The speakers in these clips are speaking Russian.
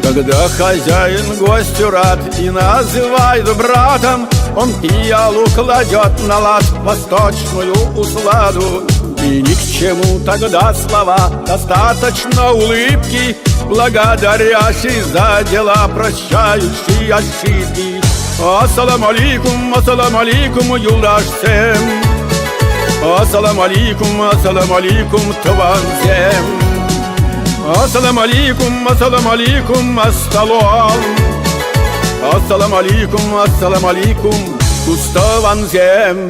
Когда хозяин гостю рад и называет братом, он пиалу кладет на лад восточную усладу. И ни к чему тогда слова, достаточно улыбки, благодарящий за дела, прощающий ошибки. Ассаламу алейкум, юлдашсем. Ассаламу алейкум, тванзем. Ассаламу алейкум, ассалам. Ассаламу алейкум, уставанзем.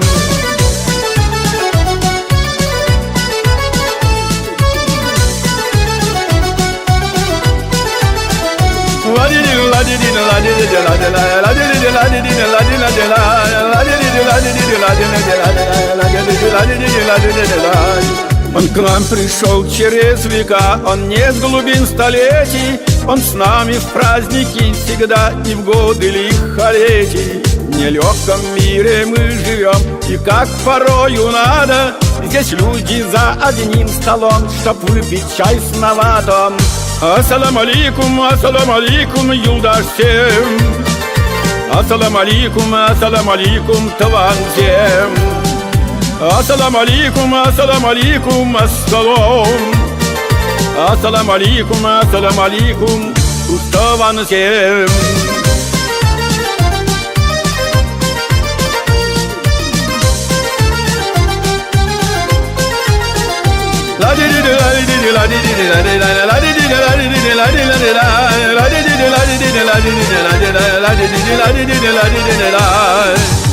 Он к нам пришел через века, он не с глубин столетий, он с нами в праздники всегда и в годы лихолетий. В нелегком мире мы живем, и как порою надо, здесь люди за одним столом, чтоб выпить чай с наватом. Ассаламу алейкум, юлдашсем. Ассаламу алейкум, тванзем. Ассаламу алейкум, ассалам. Ассаламу алейкум, уставанзем.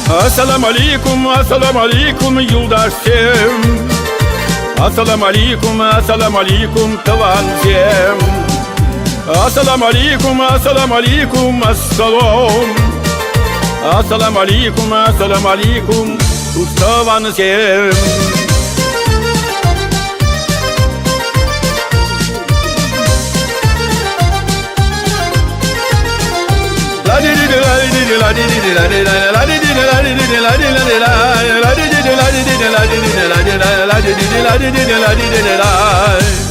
Ассаламу алейкум, юлдашсем. Ассаламу алейкум, тванзем. Ассаламу алейкум, ассалам. Ассаламу алейкум, уставанзем. La